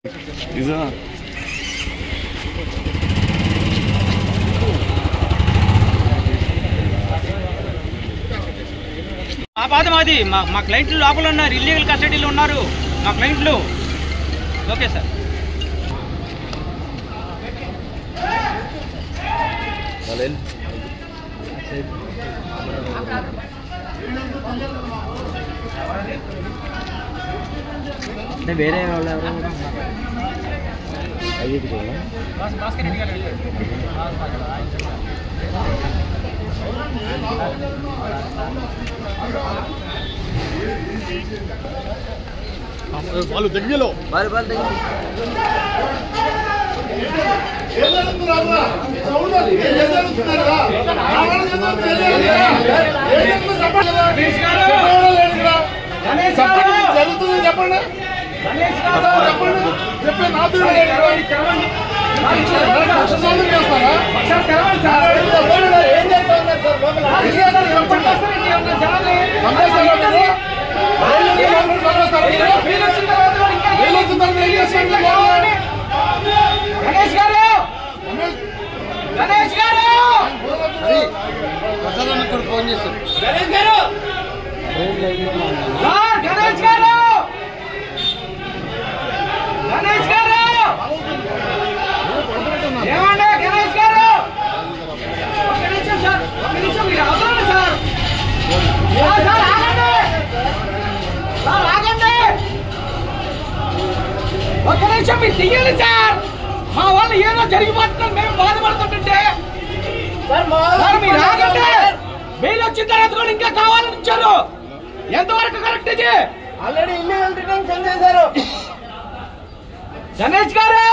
ఆ బాధ మాది. మా క్లయింట్లు లోపల ఉన్నారు, ఇల్లీగల్ కస్టడీలో ఉన్నారు మా క్లయింట్లు. Okay sir. వేరే వాళ్ళు ఎవరు భాస్కర్ రెడ్డి గారు వాళ్ళు దగ్గరలో జరుగుతుంది చెప్పండి చెప్పే నాతో ఫోన్ చేస్తారు. ఒక్క నిమిషం మీరు దిగండి సార్. మా వాళ్ళు ఏదో జరిగిపోతున్నారు, మేము బాధపడుతుంటే సార్ మీరు ఆగండి. బెయిల్ వచ్చిన తర్వాత కూడా ఇంకా కావాలని ఇచ్చారు. ఎంతవరకు కరెక్ట్ ఇది? ఆల్రెడీ ఇల్లీగల్ డిటెన్షన్ చేశారు. గణేష్ గారు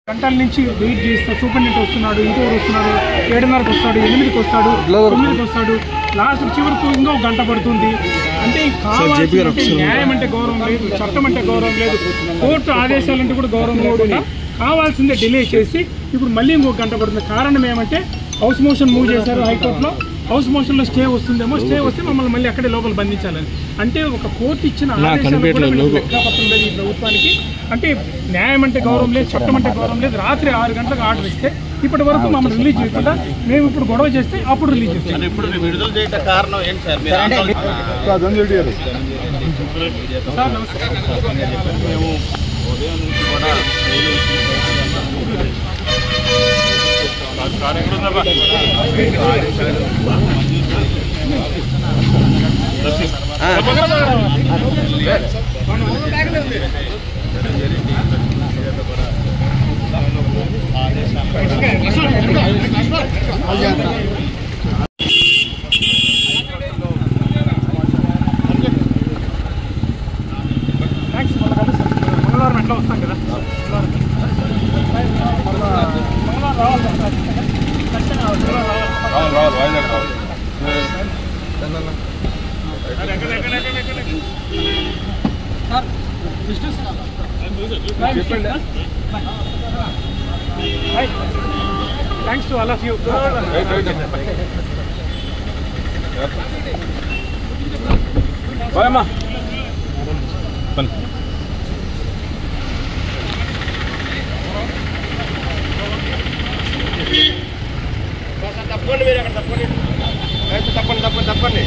గంటల నుంచి వెయిట్ చేస్తా. సూపరింటెండెంట్ వస్తున్నాడు, ఇంకొకరు వస్తున్నాడు, 7:30కి వస్తాడు, 8కి వస్తాడు, 9కి వస్తాడు, లాస్ట్ చివరికి ఇంకో గంట పడుతుంది. అంటే న్యాయం అంటే గౌరవం లేదు, చట్టం అంటే గౌరవం లేదు, కోర్టు ఆదేశాలంటే కూడా గౌరవం లేకుండా కావాల్సిందే డిలే చేసి ఇప్పుడు మళ్ళీ ఇంకొక గంట పడుతుంది. కారణం ఏమంటే హౌస్ మోషన్ మూవ్ చేశారు హైకోర్టులో. హౌస్ మోషన్లో స్టే వస్తుందేమో, స్టే వస్తే మమ్మల్ని మళ్ళీ అక్కడే లోపల బంధించాలని. అంటే ఒక కోర్టు ఇచ్చిన ఆదేశాలు ఈ ప్రభుత్వానికి అంటే న్యాయం అంటే గౌరవం లేదు, చట్టం అంటే గౌరవం లేదు. రాత్రి 6 గంటలకు ఆర్డర్ ఇస్తే ఇప్పటి వరకు మమ్మల్ని రిలీజ్ చేయకుండా మేము ఇప్పుడు గొడవ చేస్తే అప్పుడు రిలీజ్ చేస్తాం. ఇప్పుడు విడుదల చేయడం కారణం ఏంటి సార్? సార్ నమస్కారం. మేము ఉదయం నుంచి కూడా థ్యాంక్స్. మంగళవారం ఎట్లా వస్తాం కదా, మంగళవారం రావాలి సార్. ఖచ్చితంగా sir business thanks to all of you. బాయమ్మా తప్పండి, మీరు అక్కడ తప్పండి, తప్పండి తప్పండి తప్పండి.